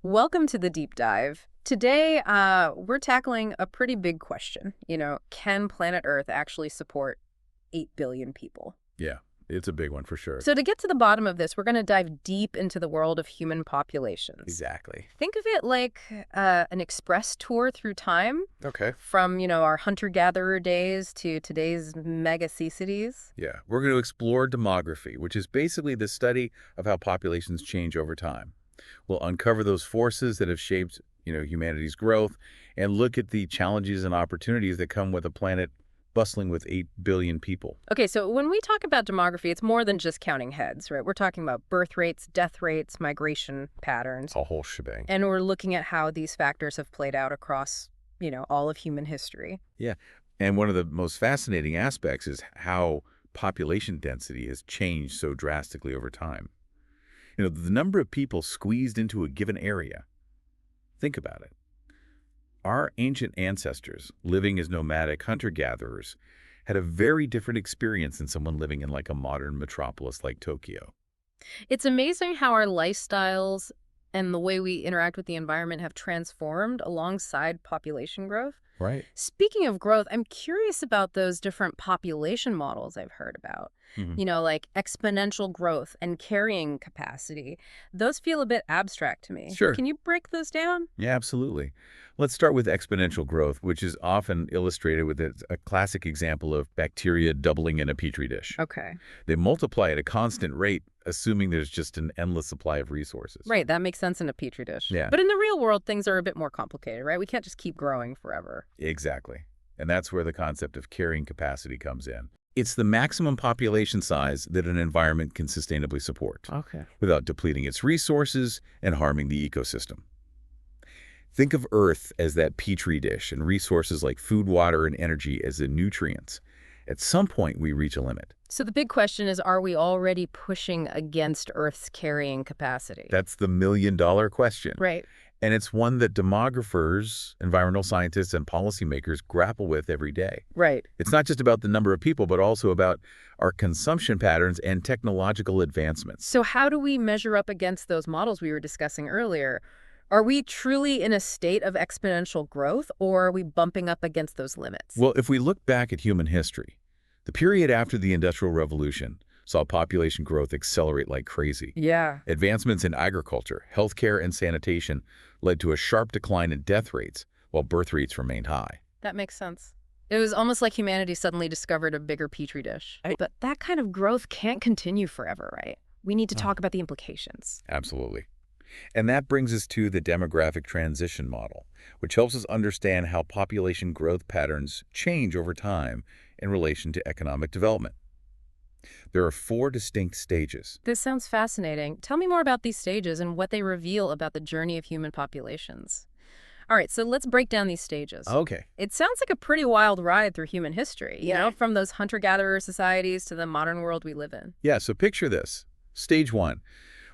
Welcome to the deep dive. Today, we're tackling a pretty big question. Can planet Earth actually support 8 billion people? Yeah, it's a big one for sure. So to get to the bottom of this, we're going to dive deep into the world of human populations. Exactly. Think of it like an express tour through time, Okay. from, our hunter-gatherer days to today's mega cities. Yeah, we're going to explore demography, which is basically the study of how populations change over time. We'll uncover those forces that have shaped, humanity's growth and look at the challenges and opportunities that come with a planet bustling with 8 billion people. Okay, so when we talk about demography, it's more than just counting heads, right? We're talking about birth rates, death rates, migration patterns. A whole shebang. And we're looking at how these factors have played out across, all of human history. Yeah, and one of the most fascinating aspects is how population density has changed so drastically over time. The number of people squeezed into a given area. Think about it. Our ancient ancestors, living as nomadic hunter-gatherers, had a very different experience than someone living in like a modern metropolis like Tokyo. It's amazing how our lifestyles and the way we interact with the environment have transformed alongside population growth. Right. Speaking of growth, I'm curious about those different population models I've heard about. Hmm. Like exponential growth and carrying capacity. Those feel a bit abstract to me. Sure. Can you break those down? Yeah, absolutely. Let's start with exponential growth, which is often illustrated with a classic example of bacteria doubling in a petri dish. Okay. They multiply at a constant rate, assuming there's just an endless supply of resources. Right, that makes sense in a petri dish. Yeah. But in the real world, things are a bit more complicated, right? We can't just keep growing forever. Exactly. And that's where the concept of carrying capacity comes in. It's the maximum population size that an environment can sustainably support Okay. without depleting its resources and harming the ecosystem. Think of Earth as that petri dish and resources like food, water, and energy as the nutrients. At some point, we reach a limit. So the big question is, are we already pushing against Earth's carrying capacity? That's the million-dollar question. Right. And it's one that demographers, environmental scientists, and policymakers grapple with every day. Right. It's not just about the number of people, but also about our consumption patterns and technological advancements. So how do we measure up against those models we were discussing earlier? Are we truly in a state of exponential growth, or are we bumping up against those limits? Well, if we look back at human history, the period after the Industrial Revolution saw population growth accelerate like crazy. Yeah. Advancements in agriculture, healthcare, and sanitation led to a sharp decline in death rates, while birth rates remained high. That makes sense. It was almost like humanity suddenly discovered a bigger petri dish. But that kind of growth can't continue forever, right? We need to talk about the implications. Absolutely. And that brings us to the demographic transition model, which helps us understand how population growth patterns change over time in relation to economic development. There are 4 distinct stages. This sounds fascinating. Tell me more about these stages and what they reveal about the journey of human populations. All right, so let's break down these stages. Okay. It sounds like a pretty wild ride through human history, from those hunter-gatherer societies to the modern world we live in. Yeah, so picture this. Stage 1.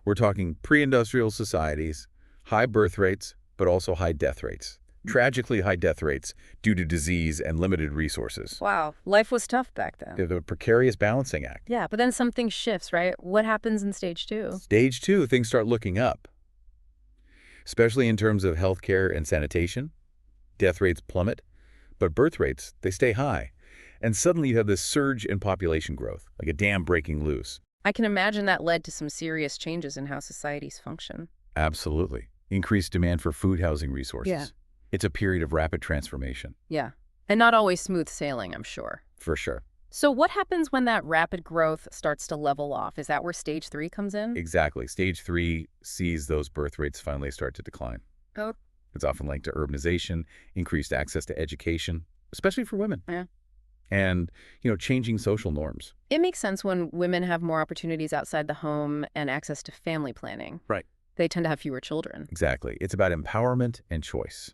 We're talking pre-industrial societies, high birth rates, but also high death rates. Tragically high death rates due to disease and limited resources. Wow, life was tough back then. They're the precarious balancing act. Yeah, but then something shifts, right? What happens in stage 2? Stage 2, things start looking up, especially in terms of healthcare and sanitation. Death rates plummet, but birth rates, they stay high. And suddenly you have this surge in population growth, like a dam breaking loose. I can imagine that led to some serious changes in how societies function. Absolutely. Increased demand for food, housing, resources. Yeah. It's a period of rapid transformation. Yeah, and not always smooth sailing, I'm sure. For sure. So what happens when that rapid growth starts to level off? Is that where stage 3 comes in? Exactly. Stage 3 sees those birth rates finally start to decline. Oh. It's often linked to urbanization, increased access to education, especially for women. Yeah. And, changing social norms. It makes sense when women have more opportunities outside the home and access to family planning. Right. They tend to have fewer children. Exactly. It's about empowerment and choice.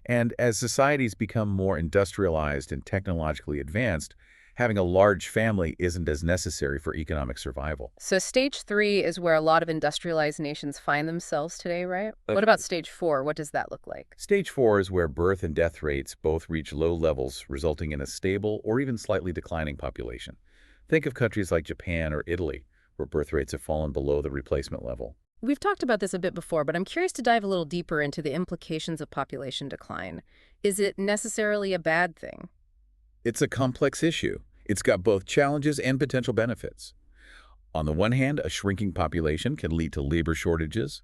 And as societies become more industrialized and technologically advanced, having a large family isn't as necessary for economic survival. So stage 3 is where a lot of industrialized nations find themselves today, right? What about stage 4? What does that look like? Stage 4 is where birth and death rates both reach low levels, resulting in a stable or even slightly declining population. Think of countries like Japan or Italy, where birth rates have fallen below the replacement level. We've talked about this a bit before, but I'm curious to dive a little deeper into the implications of population decline. Is it necessarily a bad thing? It's a complex issue. It's got both challenges and potential benefits. On the one hand, a shrinking population can lead to labor shortages,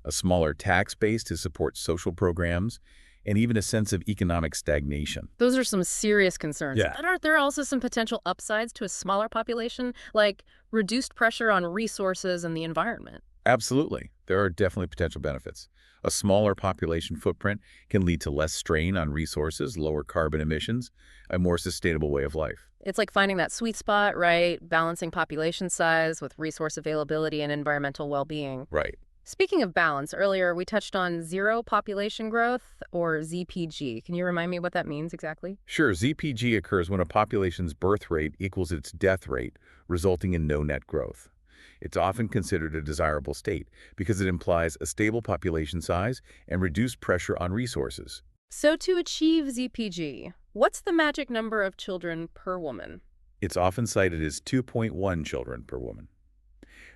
a smaller tax base to support social programs, and even a sense of economic stagnation. Those are some serious concerns. Yeah. But aren't there also some potential upsides to a smaller population, like reduced pressure on resources and the environment? Absolutely. There are definitely potential benefits. A smaller population footprint can lead to less strain on resources, lower carbon emissions, a more sustainable way of life. It's like finding that sweet spot, right? Balancing population size with resource availability and environmental well-being. Right. Speaking of balance, earlier we touched on zero population growth, or ZPG. Can you remind me what that means exactly? Sure, ZPG occurs when a population's birth rate equals its death rate, resulting in no net growth. It's often considered a desirable state because it implies a stable population size and reduced pressure on resources. So to achieve ZPG, what's the magic number of children per woman? It's often cited as 2.1 children per woman.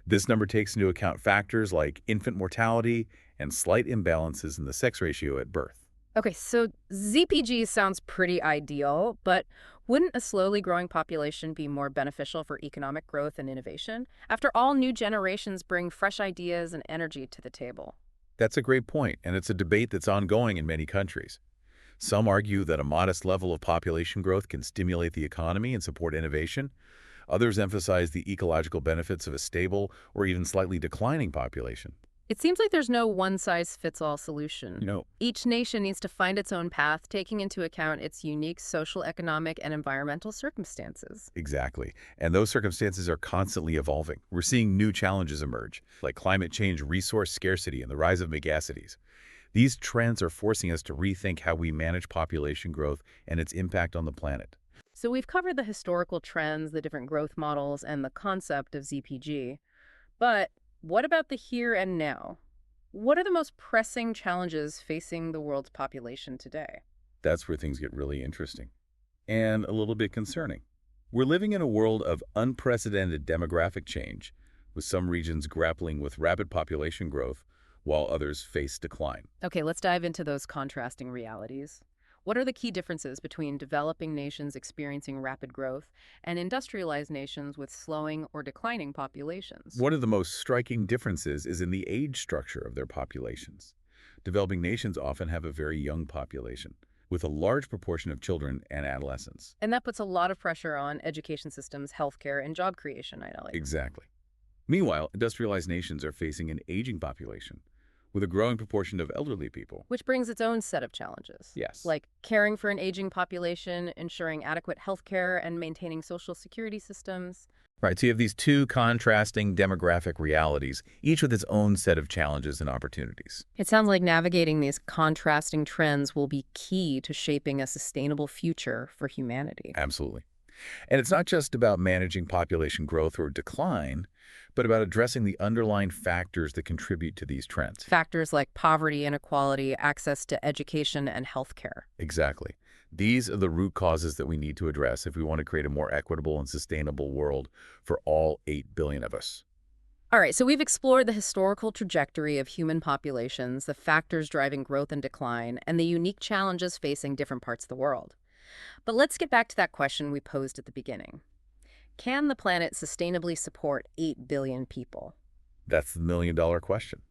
This number takes into account factors like infant mortality and slight imbalances in the sex ratio at birth. Okay, so ZPG sounds pretty ideal, but wouldn't a slowly growing population be more beneficial for economic growth and innovation? After all, new generations bring fresh ideas and energy to the table. That's a great point, and it's a debate that's ongoing in many countries. Some argue that a modest level of population growth can stimulate the economy and support innovation. Others emphasize the ecological benefits of a stable or even slightly declining population. It seems like there's no one-size-fits-all solution. You know, Each nation needs to find its own path, taking into account its unique social, economic, and environmental circumstances. exactly. And those circumstances are constantly evolving. We're seeing new challenges emerge, like climate change, resource scarcity, and the rise of megacities. These trends are forcing us to rethink how we manage population growth and its impact on the planet. So we've covered the historical trends, the different growth models, and the concept of ZPG. But what about the here and now? What are the most pressing challenges facing the world's population today? That's where things get really interesting and a little bit concerning. We're living in a world of unprecedented demographic change, with some regions grappling with rapid population growth while others face decline. Okay, let's dive into those contrasting realities. What are the key differences between developing nations experiencing rapid growth and industrialized nations with slowing or declining populations? One of the most striking differences is in the age structure of their populations. Developing nations often have a very young population, with a large proportion of children and adolescents. And that puts a lot of pressure on education systems, healthcare, and job creation, ideally. Exactly. Meanwhile, industrialized nations are facing an aging population, with a growing proportion of elderly people. Which brings its own set of challenges. Yes. Like caring for an aging population, ensuring adequate healthcare, and maintaining social security systems. Right, so you have these two contrasting demographic realities, each with its own set of challenges and opportunities. It sounds like navigating these contrasting trends will be key to shaping a sustainable future for humanity. Absolutely. And it's not just about managing population growth or decline, but about addressing the underlying factors that contribute to these trends. Factors like poverty, inequality, access to education, and healthcare. Exactly. These are the root causes that we need to address if we want to create a more equitable and sustainable world for all 8 billion of us. All right, so we've explored the historical trajectory of human populations, the factors driving growth and decline, and the unique challenges facing different parts of the world. But let's get back to that question we posed at the beginning. Can the planet sustainably support 8 billion people? That's the million-dollar question.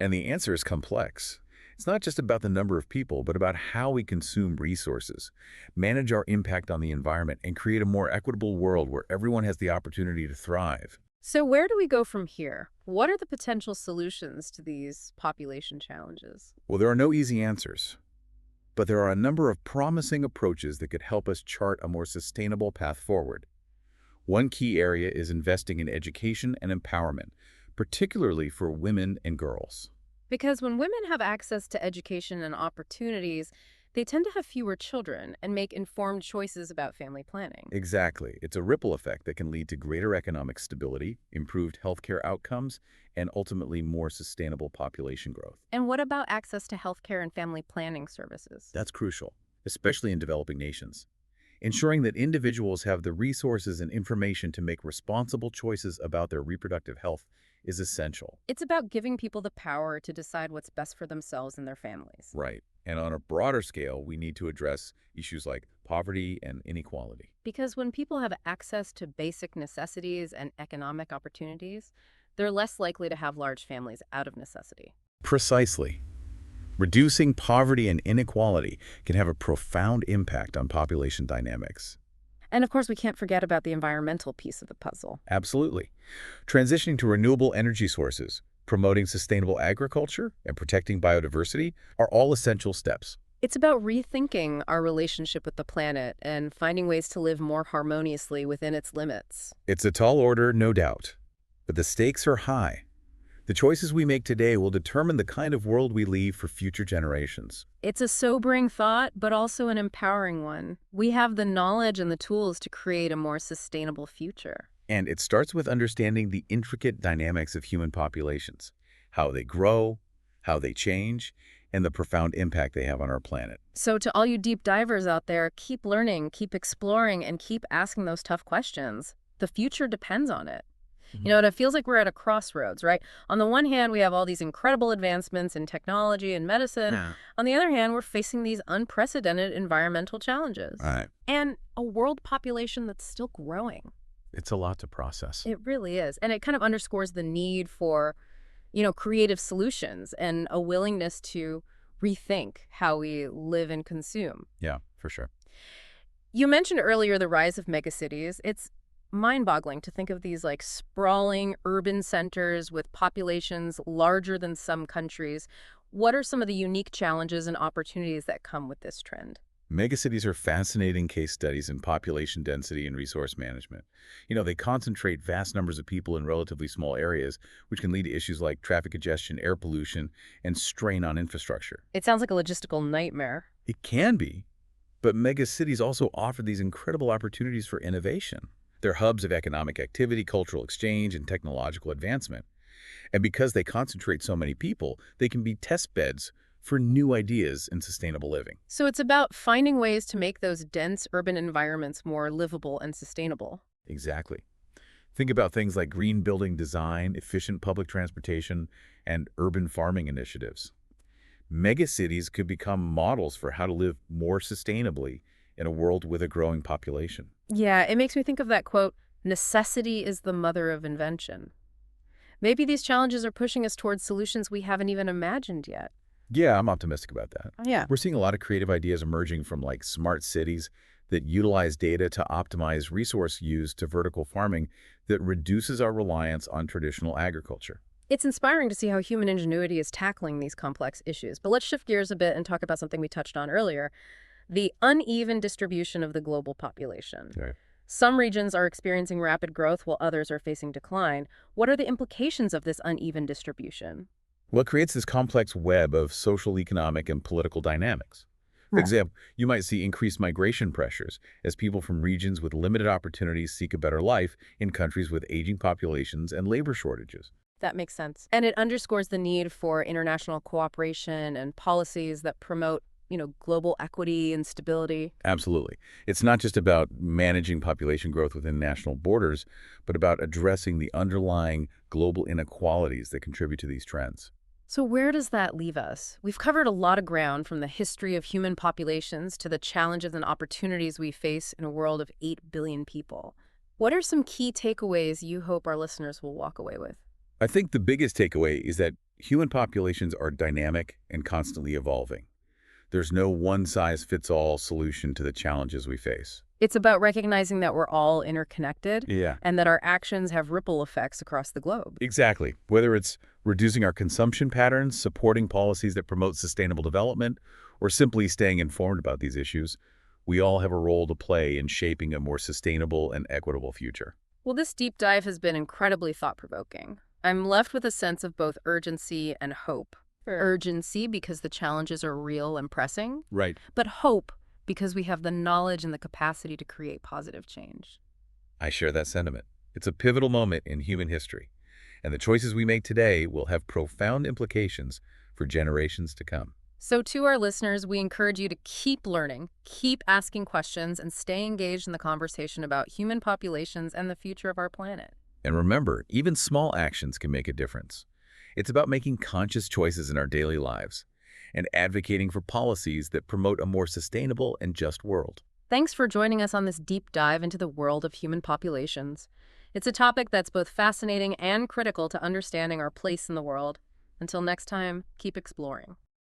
And the answer is complex. It's not just about the number of people, but about how we consume resources, manage our impact on the environment, and create a more equitable world where everyone has the opportunity to thrive. So where do we go from here? What are the potential solutions to these population challenges? Well, there are no easy answers, but there are a number of promising approaches that could help us chart a more sustainable path forward. One key area is investing in education and empowerment, particularly for women and girls. Because when women have access to education and opportunities, they tend to have fewer children and make informed choices about family planning. Exactly. It's a ripple effect that can lead to greater economic stability, improved healthcare outcomes, and ultimately more sustainable population growth. And what about access to healthcare and family planning services? That's crucial, especially in developing nations. Ensuring that individuals have the resources and information to make responsible choices about their reproductive health is essential. It's about giving people the power to decide what's best for themselves and their families. Right. And on a broader scale, we need to address issues like poverty and inequality. Because when people have access to basic necessities and economic opportunities, they're less likely to have large families out of necessity. Precisely. Reducing poverty and inequality can have a profound impact on population dynamics. And of course, we can't forget about the environmental piece of the puzzle. Absolutely. Transitioning to renewable energy sources, promoting sustainable agriculture, and protecting biodiversity are all essential steps. It's about rethinking our relationship with the planet and finding ways to live more harmoniously within its limits. It's a tall order, no doubt, but the stakes are high. The choices we make today will determine the kind of world we leave for future generations. It's a sobering thought, but also an empowering one. We have the knowledge and the tools to create a more sustainable future. And it starts with understanding the intricate dynamics of human populations, how they grow, how they change, and the profound impact they have on our planet. So to all you deep divers out there, keep learning, keep exploring, and keep asking those tough questions. The future depends on it. You know, it feels like we're at a crossroads, right? On the one hand, we have all these incredible advancements in technology and medicine. Yeah. On the other hand, we're facing these unprecedented environmental challenges. Right. And a world population that's still growing. It's a lot to process. It really is. And it kind of underscores the need for, creative solutions and a willingness to rethink how we live and consume. Yeah, for sure. You mentioned earlier the rise of megacities. It's mind-boggling to think of these like sprawling urban centers with populations larger than some countries. What are some of the unique challenges and opportunities that come with this trend? Megacities are fascinating case studies in population density and resource management. They concentrate vast numbers of people in relatively small areas, which can lead to issues like traffic congestion, air pollution, and strain on infrastructure. It sounds like a logistical nightmare. It can be, but megacities also offer these incredible opportunities for innovation. They're hubs of economic activity, cultural exchange, and technological advancement. And because they concentrate so many people, they can be test beds for new ideas in sustainable living. So it's about finding ways to make those dense urban environments more livable and sustainable. Exactly. Think about things like green building design, efficient public transportation, and urban farming initiatives. Megacities could become models for how to live more sustainably in a world with a growing population. Yeah, it makes me think of that quote, necessity is the mother of invention. Maybe these challenges are pushing us towards solutions we haven't even imagined yet. Yeah, I'm optimistic about that. Yeah. We're seeing a lot of creative ideas emerging from like smart cities that utilize data to optimize resource use to vertical farming that reduces our reliance on traditional agriculture. It's inspiring to see how human ingenuity is tackling these complex issues. But let's shift gears a bit and talk about something we touched on earlier, the uneven distribution of the global population. Right. Some regions are experiencing rapid growth while others are facing decline. What are the implications of this uneven distribution? What creates this complex web of social, economic, and political dynamics? For example, you might see increased migration pressures as people from regions with limited opportunities seek a better life in countries with aging populations and labor shortages. That makes sense. And it underscores the need for international cooperation and policies that promote, global equity and stability. Absolutely. It's not just about managing population growth within national borders, but about addressing the underlying global inequalities that contribute to these trends. So where does that leave us? We've covered a lot of ground, from the history of human populations to the challenges and opportunities we face in a world of 8 billion people. What are some key takeaways you hope our listeners will walk away with? I think the biggest takeaway is that human populations are dynamic and constantly evolving. There's no one-size-fits-all solution to the challenges we face. It's about recognizing that we're all interconnected. Yeah. And that our actions have ripple effects across the globe. Exactly. Whether it's reducing our consumption patterns, supporting policies that promote sustainable development, or simply staying informed about these issues, we all have a role to play in shaping a more sustainable and equitable future. Well, this deep dive has been incredibly thought-provoking. I'm left with a sense of both urgency and hope. Sure. Urgency because the challenges are real and pressing, Right. but hope because we have the knowledge and the capacity to create positive change. I share that sentiment. It's a pivotal moment in human history, and the choices we make today will have profound implications for generations to come. So to our listeners, we encourage you to keep learning, keep asking questions, and stay engaged in the conversation about human populations and the future of our planet. And remember, even small actions can make a difference. It's about making conscious choices in our daily lives and advocating for policies that promote a more sustainable and just world. Thanks for joining us on this deep dive into the world of human populations. It's a topic that's both fascinating and critical to understanding our place in the world. Until next time, keep exploring.